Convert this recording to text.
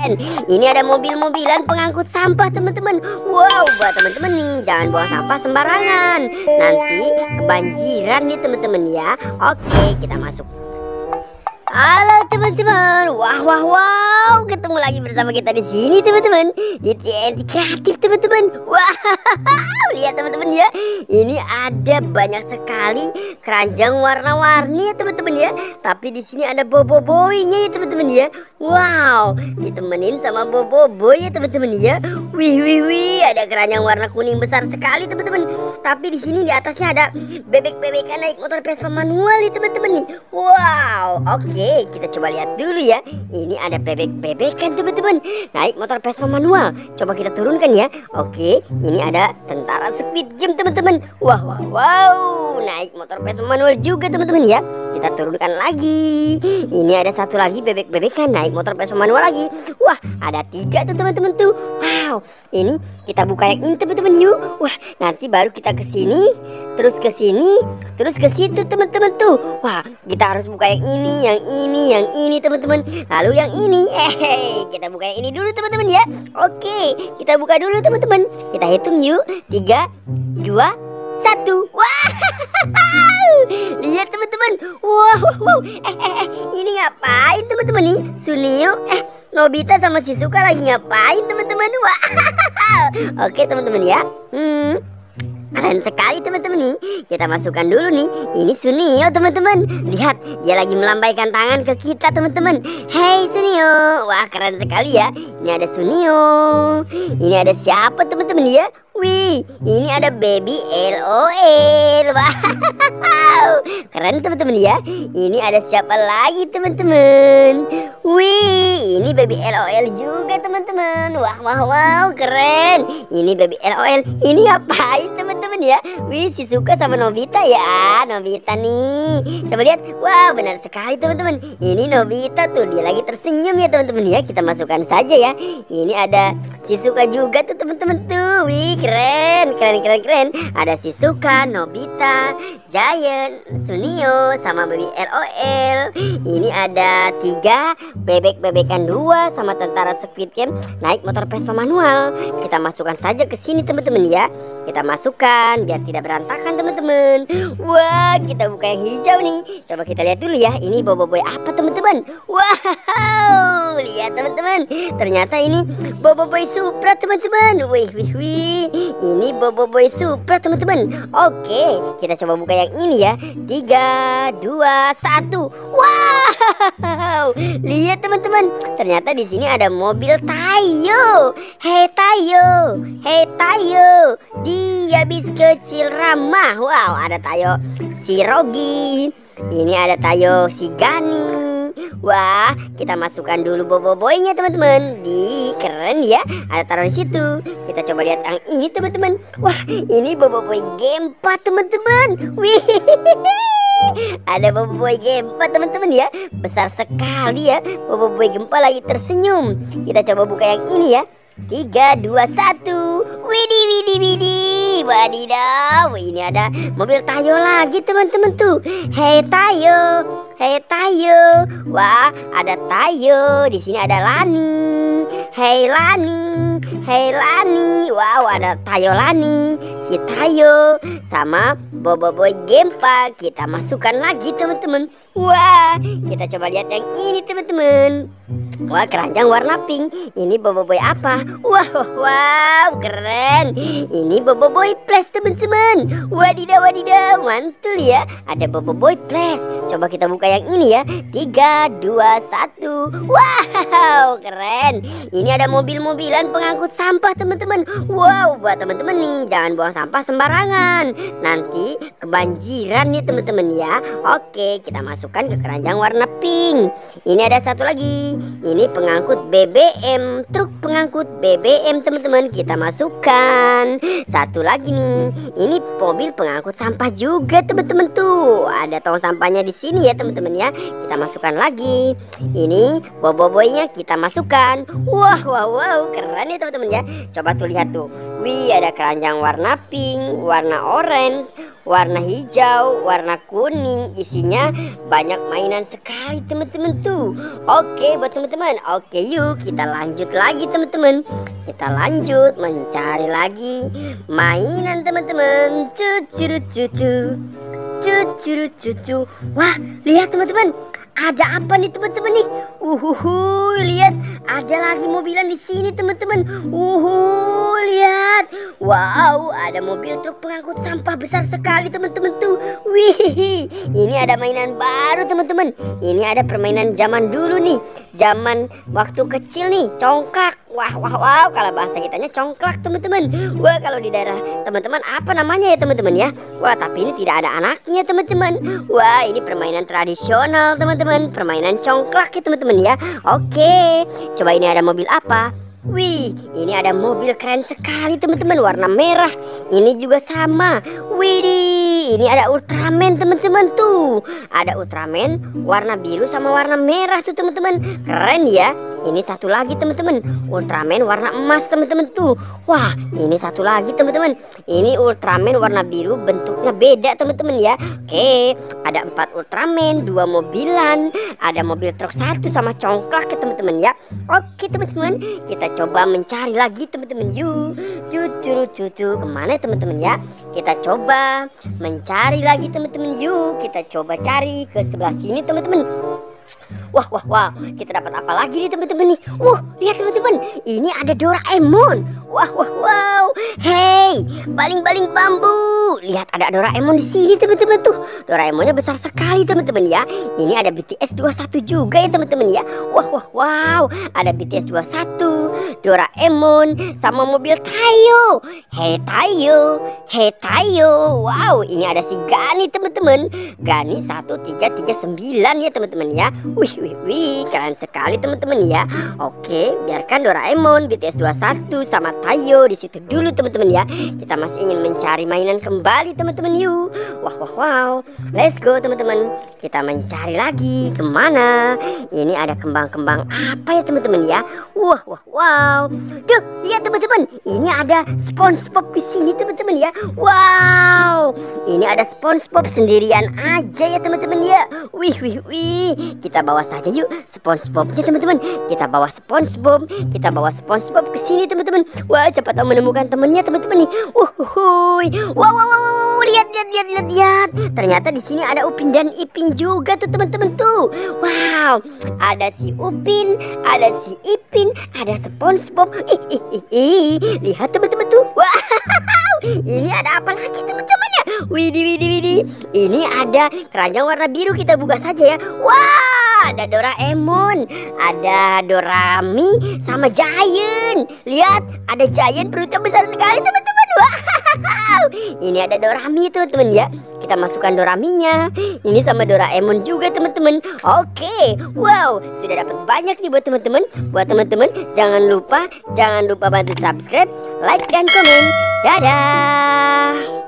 Ini ada mobil-mobilan pengangkut sampah teman-teman. Wow, buat teman-teman nih, jangan buang sampah sembarangan. Nanti kebanjiran nih teman-teman ya. Oke, kita masuk. Halo teman-teman, wow, ketemu lagi bersama kita di sini teman-teman, di TNT Kreatif teman-teman. Wow, lihat teman-teman ya, ini ada banyak sekali keranjang warna-warni ya teman-teman ya. Tapi di sini ada boboiboynya ya teman-teman ya. Wow, ditemenin sama boboiboy ya teman-teman ya. Wih, ada keranjang warna kuning besar sekali teman-teman. Tapi di sini di atasnya ada bebek-bebekan naik motor Vespa manual nih teman-teman nih. Wow, oke. Kita coba lihat dulu ya. Ini ada bebek-bebekan teman-teman naik motor Vespa manual. Coba kita turunkan ya. Oke, ini ada tentara Squid Game teman-teman. Wow, naik motor Vespa manual juga teman-teman ya. Kita turunkan lagi. Ini ada satu lagi bebek-bebekan naik motor Vespa manual lagi. Wah, ada 3 tuh teman-teman tuh. Wow, ini kita buka yang ini teman-teman yuk. Wah, nanti baru kita ke sini, terus ke sini, terus ke situ teman-teman tuh. Wah, kita harus buka yang ini teman-teman. Lalu yang ini. Kita buka yang ini dulu teman-teman ya. Oke, kita buka dulu teman-teman. Kita hitung yuk. 3, 2, 1. Wah. Lihat teman-teman. Wow. Ini ngapain teman-teman nih? Sunio, Nobita sama Shizuka lagi ngapain teman-teman? Wah. Oke teman-teman ya. Keren sekali teman-teman nih. Kita masukkan dulu nih. Ini Sunio teman-teman. Lihat, dia lagi melambaikan tangan ke kita teman-teman. Hey Sunio. Wah, keren sekali ya. Ini ada Sunio. Ini ada siapa teman-teman ya? Wih, ini ada baby LOL. Wow, keren teman-teman ya. Ini ada siapa lagi teman-teman? Wih, ini baby LOL juga teman-teman. Wow, keren. Ini baby LOL. Ini ngapain teman-teman ya? Wih, Shizuka sama Nobita ya. Nobita nih. Coba lihat. Wow, benar sekali teman-teman. Ini Nobita tuh, dia lagi tersenyum ya teman-teman ya. Kita masukkan saja ya. Ini ada Shizuka juga tuh teman-teman tuh. Wih, keren. Ada Shizuka, Nobita, Giant, Sunio, sama baby LOL. Ini ada 3 bebek-bebekan 2 sama tentara Squid Game naik motor Vespa manual. Kita masukkan saja ke sini teman-teman ya. Kita masukkan biar tidak berantakan teman-teman. Wah, kita buka yang hijau nih. Coba kita lihat dulu ya. Ini boboiboy apa teman-teman? Wow, lihat teman-teman. Ternyata ini boboiboy Supra teman-teman. Wih. Ini boboiboy Supra teman-teman. Oke, kita coba buka yang ini ya. 3, 2, 1. Wow, lihat teman-teman. Ternyata di sini ada mobil Tayo. Hey Tayo, dia bis kecil ramah. Wow, ada Tayo si Rogi. Ini ada Tayo si Gani. Wah, kita masukkan dulu boboiboynya teman-teman. Keren ya. Ada taruh di situ. Kita coba lihat yang ini teman-teman. Wah, ini boboiboy Gempa teman-teman. Wih. Ada boboiboy Gempa teman-teman ya. Besar sekali ya. Boboiboy Gempa lagi tersenyum. Kita coba buka yang ini ya. 3, 2, 1. Widih. Wadidaw, ini ada mobil Tayo lagi teman-teman tuh. Hey Tayo. Wah, ada Tayo. Di sini ada Lani. Hey Lani. Wow, ada Tayo Lani, si Tayo sama boboiboy Gempa. Kita masukkan lagi teman-teman. Wah, kita coba lihat yang ini teman-teman. Wah, keranjang warna pink. Ini boboiboy apa? Wow, keren. Ini boboiboy Plus teman-teman. Wadidaw, mantul ya. Ada boboiboy Plus. Coba kita buka yang ini ya. 3, 2, 1. Wow, keren. Ini ada mobil-mobilan pengangkut sampah teman-teman. Wow, buat teman-teman nih, jangan buang sampah sembarangan. Nanti kebanjiran nih teman-teman ya. Oke, kita masukkan ke keranjang warna pink. Ini ada satu lagi. Ini pengangkut BBM, truk pengangkut BBM teman-teman. Kita masukkan. Satu lagi nih. Ini mobil pengangkut sampah juga teman-teman tuh. Ada tong sampahnya di sini ya teman-teman ya. Kita masukkan lagi. Ini boboiboynya kita masukkan. Wow, keren ya teman-teman ya. Coba tuh lihat tuh. Wih, ada keranjang warna pink, warna orange, warna hijau, warna kuning, isinya banyak mainan sekali teman-teman tuh. Oke buat teman-teman, oke yuk kita lanjut lagi teman-teman. Kita lanjut mencari lagi mainan teman-teman. Cucu. Wah, lihat teman-teman. Ada apa nih teman-teman nih? Lihat, ada lagi mobilan di sini teman-teman. Lihat. Wow, ada mobil truk pengangkut sampah besar sekali teman-teman tuh. Wih, ini ada mainan baru teman-teman. Ini ada permainan zaman dulu nih. Zaman waktu kecil nih, congklak. Wow, kalau bahasa kitanya congklak teman-teman. Wah, kalau di daerah teman-teman apa namanya ya teman-teman ya? Wah, tapi ini tidak ada anaknya teman-teman. Wah, ini permainan tradisional teman-teman, permainan congklak ya teman-teman ya. Oke, coba ini ada mobil apa? Wih, ini ada mobil keren sekali teman-teman, warna merah. Ini juga sama. Widih, ini ada Ultraman teman-teman tuh. Ada Ultraman warna biru sama warna merah tuh teman-teman. Keren ya. Ini satu lagi teman-teman, Ultraman warna emas teman-teman tuh. Wah, ini satu lagi teman-teman. Ini Ultraman warna biru, bentuknya beda teman-teman ya. Oke, ada 4 Ultraman, 2 mobilan, ada mobil truk 1 sama congklak ya teman-teman ya. Oke teman-teman, kita coba mencari lagi teman-teman. Yuk, cucu kemana teman-teman ya? Kita coba mencari lagi teman-teman. Yuk, kita coba cari ke sebelah sini teman-teman. Wah, kita dapat apa lagi nih teman-teman nih? Lihat teman-teman, ini ada Doraemon. Wow. Hey, baling-baling bambu. Lihat ada Doraemon di sini teman-teman tuh. Doraemonnya besar sekali teman-teman ya. Ini ada BTS 21 juga ya teman-teman ya. Wow, ada BTS 21, Doraemon sama mobil Tayo. Hey Tayo. Wow, ini ada si Gani teman-teman. Gani 1339 ya teman-teman ya. Wih, keren sekali teman-teman ya. Oke, biarkan Doraemon, BTS 21 sama Tayo di situ dulu teman-teman ya. Kita masih ingin mencari mainan kembali teman-teman yuk. Wow. Let's go teman-teman. Kita mencari lagi kemana? Ini ada kembang-kembang apa ya teman-teman ya? Wow. Duh, lihat teman-teman. Ini ada SpongeBob di sini teman-teman ya. Wow. Ini ada SpongeBob sendirian aja ya teman-teman ya. Wih. Kita bawa saja yuk SpongeBobnya teman-teman. Kita bawa SpongeBob ke sini teman-teman. Wah, cepat menemukan temennya teman-teman nih. Wow, lihat. Ternyata di sini ada Upin dan Ipin juga tuh teman-teman tuh. Wow, ada si Upin, ada si Ipin, ada SpongeBob. Lihat teman-teman tuh. Wow, ini ada apa lagi teman-teman ya? Widih. Ini ada keranjang warna biru, kita buka saja ya. Wah, ada Doraemon, ada Dorami sama Giant. Lihat, ada Giant perutnya besar sekali teman-teman. Wow, ini ada Dorami teman-teman ya. Kita masukkan Doraminya. Ini sama Doraemon juga teman-teman. Oke, wow, sudah dapat banyak nih buat teman-teman. Buat teman-teman, jangan lupa bantu subscribe, like dan komen. Dadah.